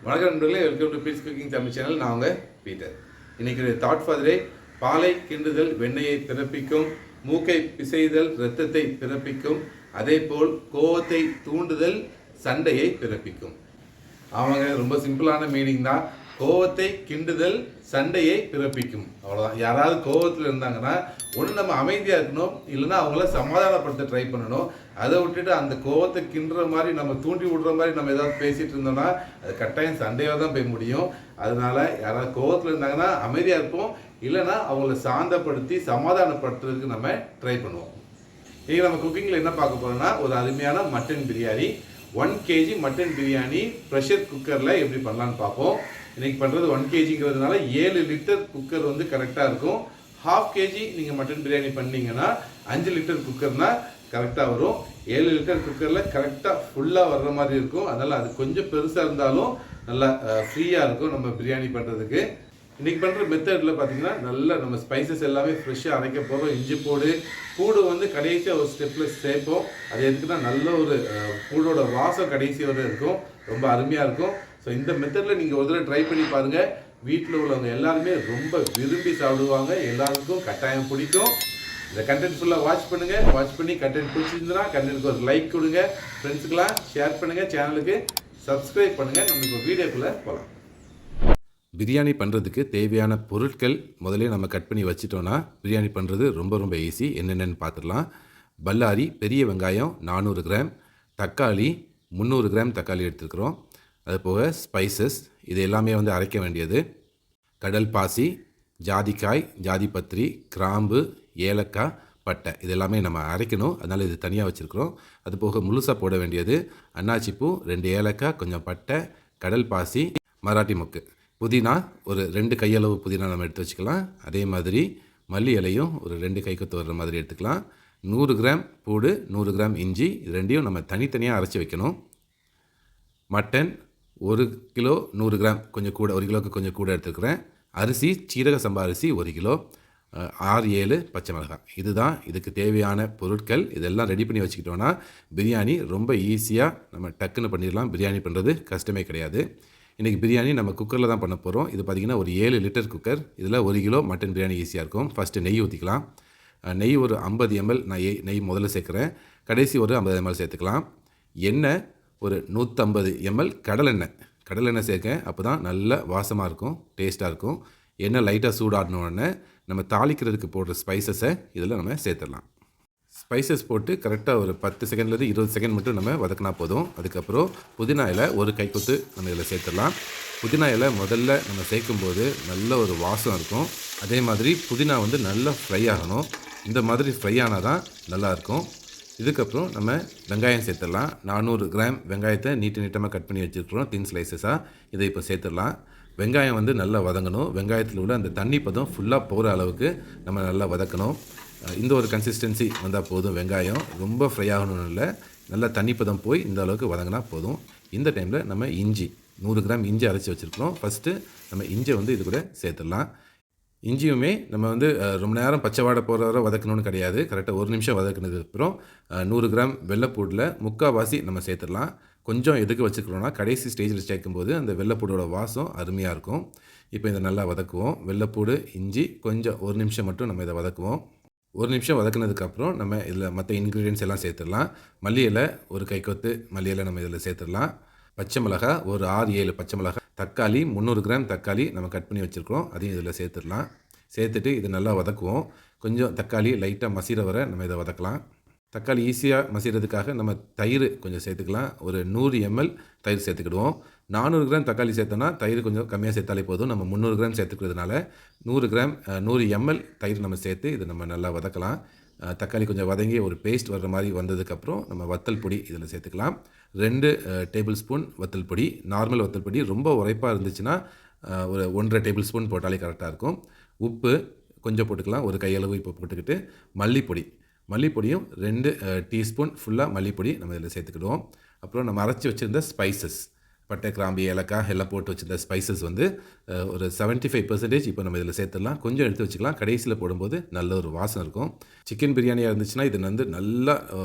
வணக்கம் நண்பர்களே, welcome to Peter's cooking Tamil channel. நான் உங்கள் பீட்டர். இன்னைக்கு தாட் ஃபார் தி டே: பாலை கிண்டுதல் வெண்ணெயை பிறப்பிக்கும், மூக்கை பிசைதல் இரத்தத்தை பிறப்பிக்கும், அதேபோல் கோவத்தை தூண்டுதல் சண்டையை பிறப்பிக்கும். அவங்க ரொம்ப சிம்பிளான மீனிங் தான். கோவத்தை கிண்டுதல் சண்டையை பிறப்பிக்கும், அவ்வளோதான். யாராவது கோவத்தில் இருந்தாங்கன்னா ஒன்று நம்ம அமைதியாக இருக்கணும், இல்லைன்னா அவங்கள சமாதானப்படுத்த ட்ரை பண்ணணும். அதை விட்டுட்டு அந்த கோவத்தை கிண்டுற மாதிரி நம்ம தூண்டி விடுற மாதிரி நம்ம ஏதாவது பேசிகிட்டு இருந்தோம்னா அது கட்டாயம் சண்டையாக தான் போய் முடியும். அதனால யாராவது கோவத்தில் இருந்தாங்கன்னா அமைதியாக இருப்போம், இல்லைன்னா அவங்கள சாந்தப்படுத்தி சமாதானப்படுத்துறதுக்கு நம்ம ட்ரை பண்ணுவோம். இங்கே நம்ம குக்கிங்கில் என்ன பார்க்க போகிறோம்னா, ஒரு அருமையான mutton biryani, 1 kg mutton biryani pressure குக்கரில் எப்படி பண்ணலான்னு பார்ப்போம். இன்றைக்கி பண்ணுறது 1 kgங்கிறதுனால 7 லிட்டர் குக்கர் வந்து கரெக்டாக இருக்கும். 1/2 kg நீங்கள் மட்டன் பிரியாணி பண்ணிங்கன்னா 5 லிட்டர் குக்கர்னால் கரெக்டாக வரும். 7 லிட்டர் குக்கரில் கரெக்டாக ஃபுல்லாக வர்ற மாதிரி இருக்கும். அதனால் அது கொஞ்சம் பெருசாக இருந்தாலும் நல்லா ஃப்ரீயாக இருக்கும் நம்ம பிரியாணி பண்ணுறதுக்கு. இன்றைக்கி பண்ணுற மெத்தடில் பார்த்திங்கன்னா நல்லா நம்ம ஸ்பைசஸ் எல்லாமே ஃப்ரெஷ்ஷாக அரைக்க போகிறோம். இஞ்சி பூடு வந்து கடைசியாக ஒரு ஸ்டெப்பில் சேர்ப்போம். அது எதுக்குன்னா நல்ல ஒரு பூடோட வாசம் கடைசி வரை இருக்கும், ரொம்ப அருமையாக இருக்கும். ஸோ இந்த மெத்தடில் நீங்கள் ஒரு தடவை ட்ரை பண்ணி பாருங்கள். வீட்டில் உள்ளவங்க எல்லாருமே ரொம்ப விரும்பி சாப்பிடுவாங்க, எல்லாருக்கும் கட்டாயம் பிடிக்கும். இந்த கண்டென்ட் ஃபுல்லாக வாட்ச் பண்ணுங்கள். வாட்ச் பண்ணி கண்டென்ட் பிடிச்சிருந்துன்னா கண்டென்ட்டுக்கு ஒரு லைக் கொடுங்க, ஃப்ரெண்ட்ஸுக்கெலாம் ஷேர் பண்ணுங்கள், சேனலுக்கு சப்ஸ்கிரைப் பண்ணுங்கள். நம்ம இப்போ வீடியோக்குள்ளே போகலாம். பிரியாணி பண்ணுறதுக்கு தேவையான பொருட்கள் முதலே நம்ம கட் பண்ணி வச்சிட்டோன்னா பிரியாணி பண்ணுறது ரொம்ப ரொம்ப ஈஸி. என்னென்னு பார்த்துடலாம். பல்லாரி பெரிய வெங்காயம் 400 கிராம், தக்காளி 300 கிராம் தக்காளி எடுத்துருக்குறோம். அது போக ஸ்பைசஸ் இது எல்லாமே வந்து அரைக்க வேண்டியது: கடல் பாசி, ஜாதிக்காய், ஜாதிபத்திரி, கிராம்பு, ஏலக்காய், பட்டை. இது எல்லாமே நம்ம அரைக்கணும், அதனால் இது தனியாக வச்சுருக்குறோம். அது போக முழுசாக போட வேண்டியது அன்னாச்சிப்பூ, 2 ஏலக்காய், கொஞ்சம் பட்டை, கடல் பாசி, மராட்டி மொக்கு, புதினா ஒரு 2 கையளவு புதினா நம்ம எடுத்து வச்சுக்கலாம். அதே மாதிரி மல்லி இலையும் ஒரு 2 கைக்குத்து வர்ற மாதிரி எடுத்துக்கலாம். 100 கிராம் பூடு, 100 கிராம் இஞ்சி, இது ரெண்டையும் நம்ம தனித்தனியாக அரைச்சி வைக்கணும். மட்டன் 1 கிலோ 100 கிராம், கொஞ்சம் கூட, 1 கிலோவுக்கு கொஞ்சம் கூட எடுத்துக்கிறேன். அரிசி சீரக சம்பா அரிசி 1 கிலோ, 6-7 பச்சை மிளகாய். இதுதான் இதுக்கு தேவையான பொருட்கள். இதெல்லாம் ரெடி பண்ணி வச்சுக்கிட்டோன்னா பிரியாணி ரொம்ப ஈஸியாக நம்ம டக்குன்னு பண்ணிடலாம். பிரியாணி பண்ணுறது கஷ்டமே கிடையாது. இன்றைக்கி பிரியாணி நம்ம குக்கரில் தான் பண்ண போகிறோம். இது பார்த்திங்கன்னா ஒரு 7 லிட்டர் குக்கர். இதில் 1 கிலோ மட்டன் பிரியாணி ஈஸியாக இருக்கும். ஃபஸ்ட்டு நெய் ஊற்றிக்கலாம். நெய் ஒரு 50 ml நான் நெய் முதல்ல சேர்க்குறேன். கடைசி ஒரு 50 ml சேர்த்துக்கலாம். எண்ணெய் ஒரு 150 ml கடலெண்ணெய் சேர்க்கேன். அப்போ தான் நல்ல வாசமாக இருக்கும், டேஸ்ட்டாக இருக்கும். எண்ணெய் லைட்டாக சூடாடினோடனே நம்ம தாளிக்கிறதுக்கு போடுற ஸ்பைசஸை இதில் நம்ம சேர்த்துடலாம். ஸ்பைசஸ் போட்டு கரெக்டாக ஒரு 10 செகண்ட்லேருந்து 20 செகண்ட் மட்டும் நம்ம வதக்கினா போதும். அதுக்கப்புறம் புதினா இலை ஒரு கைக்குத்து நம்ம இதில் சேர்த்துடலாம். புதினா இலை முதல்ல நம்ம சேர்க்கும்போது நல்ல ஒரு வாசம் இருக்கும். அதே மாதிரி புதினா வந்து நல்லா ஃப்ரை ஆகணும். இந்த மாதிரி ஃப்ரை ஆனால் தான் நல்லாயிருக்கும். இதுக்கப்புறம் நம்ம வெங்காயம் சேர்த்துடலாம். 400 கிராம் வெங்காயத்தை நீட்டமாக கட் பண்ணி வச்சுருக்கிறோம், தின் ஸ்லைசஸாக. இதை இப்போ சேர்த்துடலாம். வெங்காயம் வந்து நல்லா வதங்கணும். வெங்காயத்தில் உள்ள அந்த தண்ணி பதம் ஃபுல்லாக போகிற அளவுக்கு நம்ம நல்லா வதக்கணும். இந்த ஒரு கன்சிஸ்டன்சி வந்தால் போதும். வெங்காயம் ரொம்ப ஃப்ரை ஆகணும்னு இல்லை, நல்லா தண்ணி பதம் போய் இந்த அளவுக்கு வதங்கினா போதும். இந்த டைமில் நம்ம இஞ்சி 100 கிராம் இஞ்சி அரைச்சி வச்சுருக்கிறோம். ஃபஸ்ட்டு நம்ம இஞ்சியை வந்து இது கூட சேர்த்துடலாம். இஞ்சியுமே நம்ம வந்து ரொம்ப நேரம் பச்சை வாடை போகிற வரை வதக்கணும்னு கிடையாது. கரெக்டாக 1 நிமிஷம் வதக்கினதுக்கப்புறம் 100 கிராம் வெள்ளைப்பூடில் 3/4 நம்ம சேர்த்துடலாம். கொஞ்சம் எதுக்கு வச்சுக்கிறோன்னா கடைசி ஸ்டேஜில் சேர்க்கும்போது அந்த வெள்ளைப்பூடோட வாசம் அருமையாக இருக்கும். இப்போ இதை நல்லா வதக்குவோம். வெள்ளைப்பூடு, இஞ்சி கொஞ்சம் 1 நிமிஷம் மட்டும் நம்ம இதை வதக்குவோம். 1 நிமிஷம் வதக்கினதுக்கப்புறம் நம்ம இதில் மற்ற இன்க்ரீடியன்ஸ் எல்லாம் சேர்த்துடலாம். மல்லி இலை ஒரு கைக்கொத்து மல்லி இலை நம்ம இதில் சேர்த்துடலாம். பச்சை மிளகாய் ஒரு 6-7 பச்சை மிளகாய், தக்காளி 300 கிராம் தக்காளி நம்ம கட் பண்ணி வச்சுருக்கோம், அதையும் இதில் சேர்த்துடலாம். சேர்த்துட்டு இது நல்லா வதக்குவோம். கொஞ்சம் தக்காளி லைட்டாக மசிற வரை நம்ம இதை வதக்கலாம். தக்காளி ஈஸியாக மசிறதுக்காக நம்ம தயிர் கொஞ்சம் சேர்த்துக்கலாம். ஒரு 100 ml தயிர் சேர்த்துக்கிடுவோம். 400 கிராம் தக்காளி சேர்த்தோன்னா தயிர் கொஞ்சம் கம்மியாக சேர்த்தாலே போதும். நம்ம 300 கிராம் சேர்த்துக்கிறதுனால 100 ml தயிர் நம்ம சேர்த்து இதை நம்ம நல்லா வதக்கலாம். தக்காளி கொஞ்சம் வதங்கி ஒரு பேஸ்ட் வர்ற மாதிரி வந்ததுக்கப்புறம் நம்ம வத்தல் பொடி இதில் சேர்த்துக்கலாம். 2 டேபிள் ஸ்பூன் வத்தல் பொடி, நார்மல் வத்தல் பொடி. ரொம்ப உரைப்பாக இருந்துச்சுன்னா ஒரு 1.5 டேபிள் ஸ்பூன் போட்டாலே கரெக்டாக இருக்கும். உப்பு கொஞ்சம் போட்டுக்கலாம், ஒரு கையளவு இப்போ போட்டுக்கிட்டு. மல்லிப்பொடியும் 2 டீஸ்பூன் ஃபுல்லாக மல்லிப்பொடி நம்ம இதில் சேர்த்துக்கிடுவோம். அப்புறம் நம்ம அரைச்சி வச்சுருந்த ஸ்பைசஸ் பட்டை, கிராம்பு, ஏலக்காய் எல்லாம் போட்டு வச்சிருந்த ஸ்பைசஸ் வந்து ஒரு 75% இப்போ நம்ம இதில் சேர்த்துடலாம். கொஞ்சம் எடுத்து வச்சுக்கலாம். கடைசியில் போடும்போது நல்ல ஒரு வாசம் இருக்கும். சிக்கன் பிரியாணியாக இருந்துச்சுன்னா இது வந்து நல்லா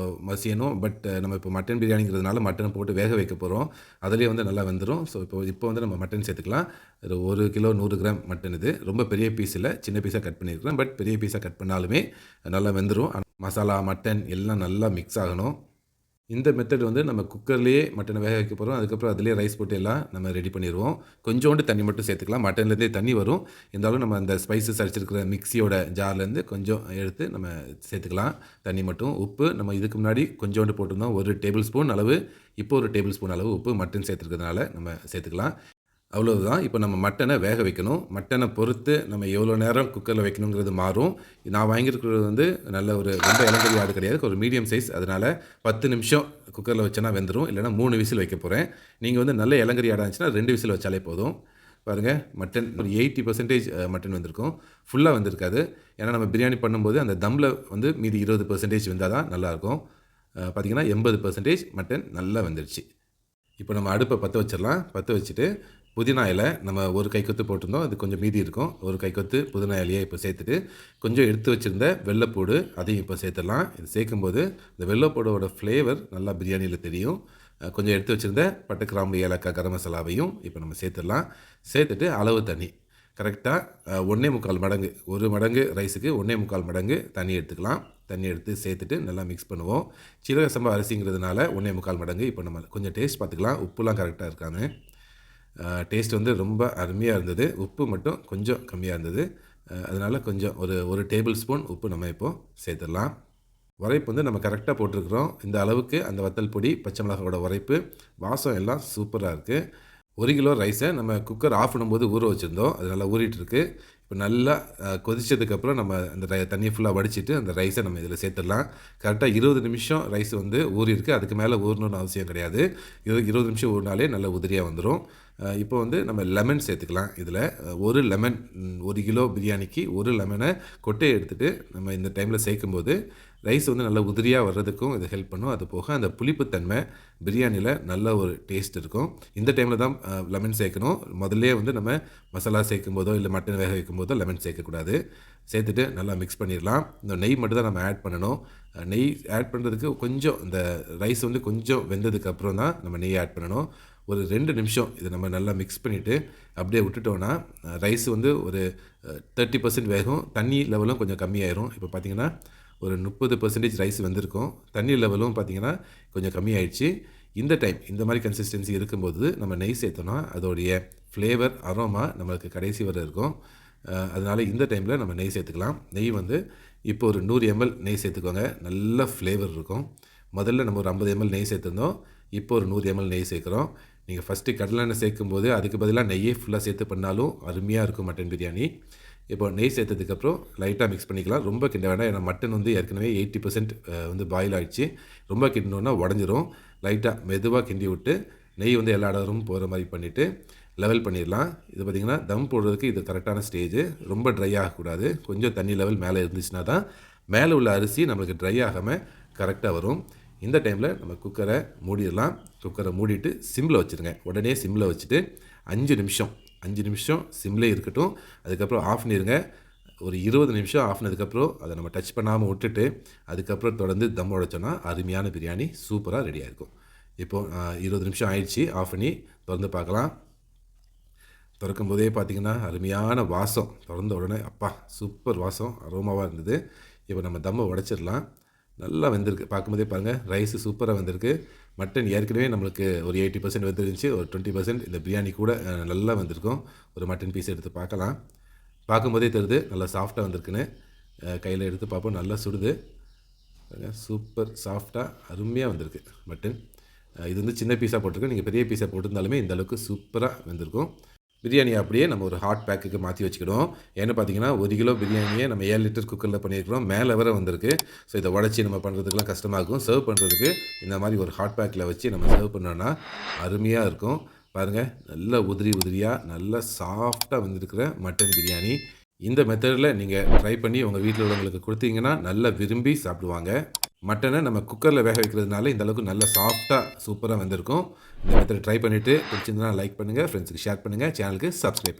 மசியணும். பட் நம்ம இப்போ மட்டன் பிரியாணிங்கிறதுனால மட்டனை போட்டு வேக வைக்க போகிறோம். அதிலே வந்து நல்லா வெந்துடும். ஸோ இப்போ வந்து நம்ம மட்டன் சேர்த்துக்கலாம். ஒரு 1 கிலோ 100 கிராம் மட்டன் இது. ரொம்ப பெரிய பீஸ் இல்லை, சின்ன பீஸாக கட் பண்ணியிருக்கிறேன். பட் பெரிய பீஸாக கட் பண்ணாலுமே நல்லா வெந்துடும். மசாலா, மட்டன் எல்லாம் நல்லா மிக்ஸ் ஆகணும். இந்த மெத்தட் வந்து நம்ம குக்கர்லேயே மட்டனை வேக வைக்க போகிறோம். அதுக்கப்புறம் அதிலே ரைஸ் போட்டு எல்லாம் நம்ம ரெடி பண்ணிடுவோம். கொஞ்சோண்டு தண்ணி மட்டும் சேர்த்துக்கலாம். மட்டன்லேருந்தே தண்ணி வரும். இருந்தாலும் நம்ம அந்த ஸ்பைசஸ் அடிச்சிருக்கிற மிக்ஸியோட ஜார்லேருந்து கொஞ்சம் எடுத்து நம்ம சேர்த்துக்கலாம். தண்ணி மட்டும். உப்பு நம்ம இதுக்கு முன்னாடி கொஞ்சோண்டு போட்டிருந்தோம். 1 டேபிள் ஸ்பூன் அளவு. இப்போ 1 டேபிள் ஸ்பூன் அளவு உப்பு மட்டன் சேர்த்துருக்கிறதுனால நம்ம சேர்த்துக்கலாம். அவ்வளவுதான். இப்போ நம்ம மட்டனை வேக வைக்கணும். மட்டனை பொறுத்து நம்ம எவ்வளோ நேரம் குக்கரில் வைக்கணுங்கிறது மாறும். நான் வாங்கியிருக்கிறது வந்து நல்ல ஒரு ரொம்ப இளங்கரி ஆடு கிடையாது, ஒரு மீடியம் சைஸ். அதனால் 10 நிமிஷம் குக்கரில் வச்சோன்னா வெந்துடும். இல்லைனா 3 விசில் வைக்க போகிறேன். நீங்கள் வந்து நல்ல இளங்கரி ஆடாக இருந்துச்சுன்னா 2 விசில் வச்சாலே போதும். பாருங்கள், மட்டன் ஒரு 80% மட்டன் வந்திருக்கும். ஃபுல்லாக வந்திருக்காது. ஏன்னா நம்ம பிரியாணி பண்ணும்போது அந்த தம்மில் வந்து மீதி 20% வெந்தால் தான் நல்லாயிருக்கும். பார்த்திங்கன்னா 80% மட்டன் நல்லா வெந்துருச்சு. இப்போ நம்ம அடுப்பை பற்ற வச்சிடலாம். பற்ற வச்சுட்டு புதினா இலை நம்ம ஒரு கைக்கொத்து போட்டிருந்தோம். அது கொஞ்சம் மீதி இருக்கும். ஒரு கைக்கொத்து புதினா இலையை இப்போ சேர்த்துட்டு கொஞ்சம் எடுத்து வச்சுருந்த வெள்ளைப்பூடு அதையும் இப்போ சேர்த்துடலாம். இது சேர்க்கும்போது இந்த வெள்ளைப்பூடோட ஃப்ளேவர் நல்லா பிரியாணியில் தெரியும். கொஞ்சம் எடுத்து வச்சுருந்த பட்டை, கிராம்பு, ஏலக்காய், கரம் மசாலாவையும் இப்போ நம்ம சேர்த்துடலாம். சேர்த்துட்டு அளவு தண்ணி கரெக்டாக 1.25 மடங்கு, 1 மடங்கு ரைஸுக்கு 1.25 மடங்கு தண்ணி எடுத்துக்கலாம். தண்ணி எடுத்து சேர்த்துட்டு நல்லா மிக்ஸ் பண்ணுவோம். சீரக சம்பா அரிசிங்கிறதுனால 1.25 மடங்கு. இப்போ நம்ம கொஞ்சம் டேஸ்ட் பார்த்துக்கலாம். உப்புலாம் கரெக்டாக இருக்காங்க. டேஸ்ட் வந்து ரொம்ப அருமையாக இருந்தது. உப்பு மட்டும் கொஞ்சம் கம்மியாக இருந்தது. அதனால் கொஞ்சம் ஒரு டேபிள் ஸ்பூன் உப்பு நம்ம இப்போது சேர்த்துடலாம். உரைப்பு வந்து நம்ம கரெக்டாக போட்டிருக்கிறோம். இந்த அளவுக்கு அந்த வத்தல் பொடி, பச்சை மிளகாவோட உரைப்பு, வாசம் எல்லாம் சூப்பராக இருக்குது. 1 கிலோ ரைஸை நம்ம குக்கர் ஆஃப் பண்ணும்போது ஊற வச்சுருந்தோம். அது நல்லா ஊறிட்டுருக்கு. இப்போ நல்லா கொதிச்சதுக்கப்புறம் நம்ம அந்த தண்ணியை ஃபுல்லாக வடிச்சிட்டு அந்த ரைஸை நம்ம இதில் சேர்த்துடலாம். கரெக்டாக 20 நிமிஷம் ரைஸ் வந்து ஊறியிருக்கு. அதுக்கு மேலே ஊறணுன்னு அவசியம் கிடையாது. 20 நிமிஷம் ஊறினாலே நல்ல உதிரியாக வந்துடும். இப்போ வந்து நம்ம லெமன் சேர்த்துக்கலாம். இதில் ஒரு லெமன், 1 கிலோ பிரியாணிக்கு 1 லெமனை கொட்டையை எடுத்துகிட்டு நம்ம இந்த டைமில் சேர்க்கும்போது ரைஸ் வந்து நல்லா உதிரியாக வர்றதுக்கும் இது ஹெல்ப் பண்ணும். அது போக அந்த புளிப்புத்தன்மை பிரியாணியில் நல்ல ஒரு டேஸ்ட் இருக்கும். இந்த டைமில் தான் லெமன் சேர்க்கணும். முதல்லே வந்து நம்ம மசாலா சேர்க்கும் போதோ இல்லை மட்டன் வேக வைக்கும் போதோ லெமன் சேர்க்கக்கூடாது. சேர்த்துட்டு நல்லா மிக்ஸ் பண்ணிடலாம். இந்த நெய் மட்டும் தான் நம்ம ஆட் பண்ணணும். நெய் ஆட் பண்ணுறதுக்கு கொஞ்சம் இந்த ரைஸ் வந்து கொஞ்சம் வெந்ததுக்கப்புறம் தான் நம்ம நெய் ஆட் பண்ணணும். ஒரு 2 நிமிஷம் இதை நம்ம நல்லா மிக்ஸ் பண்ணிவிட்டு அப்படியே விட்டுட்டோன்னா ரைஸ் வந்து ஒரு 30% வேகும். தண்ணி லெவலும் கொஞ்சம் கம்மியாயிரும். இப்போ பார்த்திங்கன்னா ஒரு 30% ரைஸ் வந்திருக்கும். தண்ணி லெவலும் பார்த்திங்கன்னா கொஞ்சம் கம்மியாயிடுச்சு. இந்த டைம் இந்த மாதிரி கன்சிஸ்டன்சி இருக்கும்போது நம்ம நெய் சேர்த்தோன்னா அதோடைய ஃப்ளேவர், அரோமா நம்மளுக்கு கடைசி வரை இருக்கும். அதனால் இந்த டைமில் நம்ம நெய் சேர்த்துக்கலாம். நெய் வந்து இப்போ ஒரு 100 ml நெய் சேர்த்துக்கோங்க. நல்ல ஃப்ளேவர் இருக்கும். முதல்ல நம்ம ஒரு 50 ml நெய் சேர்த்துருந்தோம். இப்போ ஒரு 100 ml நெய் சேர்க்குறோம். நீங்கள் ஃபஸ்ட்டு கடலெண்ணெய் சேர்க்கும்போது அதுக்கு பதிலாக நெய்யே ஃபுல்லாக சேர்த்து பண்ணாலும் அருமையாக இருக்கும் மட்டன் பிரியாணி. இப்போ நெய் சேர்த்ததுக்கப்புறம் லைட்டாக மிக்ஸ் பண்ணிக்கலாம். ரொம்ப கிண்ட வேண்டாம். ஏன்னா மட்டன் வந்து ஏற்கனவே 80% வந்து பாயில் ஆகிடுச்சு. ரொம்ப கிண்டோன்னா உடஞ்சிரும். லைட்டாக மெதுவாக கிண்டி விட்டு நெய் வந்து எல்லா இடமும் போகிற மாதிரி பண்ணிவிட்டு லெவல் பண்ணிடலாம். இது பார்த்திங்கன்னா தம் போடுறதுக்கு இது கரெக்டான ஸ்டேஜ். ரொம்ப ட்ரை ஆகக்கூடாது. கொஞ்சம் தண்ணி லெவல் மேலே இருந்துச்சுன்னா தான் மேலே உள்ள அரிசி நம்மளுக்கு ட்ரை ஆகாமல் கரெக்டாக வரும். இந்த டைமில் நம்ம குக்கரை மூடிடலாம். குக்கரை மூடிட்டு சிம்மில் வச்சுருங்க. உடனே சிம்மில் வச்சுட்டு 5 நிமிஷம் சிம்லேயே இருக்கட்டும். அதுக்கப்புறம் ஆஃப் பண்ணிடுங்க. ஒரு 20 நிமிஷம் ஆஃப் பண்ணதுக்கப்புறம் அதை நம்ம டச் பண்ணாமல் விட்டுட்டு அதுக்கப்புறம் தொடர்ந்து தம் உடைச்சோன்னா அருமையான பிரியாணி சூப்பராக ரெடியாக இருக்கும். இப்போது 20 நிமிஷம் ஆயிடுச்சு. ஆஃப் பண்ணி திறந்து பார்க்கலாம். திறக்கும் போதே பார்த்திங்கன்னா அருமையான வாசம். திறந்த உடனே அப்பா சூப்பர் வாசம், அரோமாவாக இருந்தது. இப்போ நம்ம தம்மை உடைச்சிடலாம். நல்லா வெந்திருக்கு. பார்க்கும்போதே பாருங்கள், ரைஸு சூப்பராக வெந்திருக்கு. மட்டன் ஏற்கனவே நம்மளுக்கு ஒரு 80% வெந்துருந்துச்சு. ஒரு 20% இந்த பிரியாணி கூட நல்லா வந்திருக்கும். ஒரு மட்டன் பீஸ் எடுத்து பார்க்கலாம். பார்க்கும்போதே தெரியுது நல்லா சாஃப்டாக வந்திருக்குன்னு. கையில் எடுத்து பார்ப்போம். நல்லா சுடுது. சூப்பர் சாஃப்டாக அருமையாக வந்திருக்கு மட்டன். இது வந்து சின்ன பீஸாக போட்டிருக்கோம். நீங்கள் பெரிய பீஸாக போட்டிருந்தாலுமே இந்த அளவுக்கு சூப்பராக வந்திருக்கும். பிரியாணி அப்படியே நம்ம ஒரு ஹாட் பேக்குக்கு மாற்றி வச்சுக்கிடுவோம். ஏன்னு பார்த்தீங்கன்னா 1 கிலோ பிரியாணியை நம்ம 7 லிட்டர் குக்கரில் பண்ணியிருக்கிறோம். மேலே வர வந்திருக்கு. ஸோ இதை உடச்சி நம்ம பண்ணுறதுக்குலாம் கஷ்டமாகும். சர்வ் பண்ணுறதுக்கு இந்த மாதிரி ஒரு ஹாட் பேக்கில் வச்சு நம்ம சர்வ் பண்ணோன்னா அருமையாக இருக்கும். பாருங்கள், நல்ல உதிரியாக நல்லா சாஃப்டாக வந்திருக்கிற மட்டன் பிரியாணி. இந்த மெத்தடில் நீங்கள் ட்ரை பண்ணி உங்கள் வீட்டில் உள்ளவங்களுக்கு கொடுத்தீங்கன்னா நல்லா விரும்பி சாப்பிடுவாங்க. மட்டனை நம்ம குக்கரில் வேக வைக்கிறதுனால இந்த அளவுக்கு நல்லா சாஃப்டாக சூப்பராக வந்திருக்கும். இந்த மெத்தட் ட்ரை பண்ணிவிட்டு பிடிச்சிருந்தா லைக் பண்ணுங்கள், ஃப்ரெண்ட்ஸுக்கு ஷேர் பண்ணுங்கள், சேனலுக்கு சப்ஸ்கிரைப் பண்ணுங்கள்.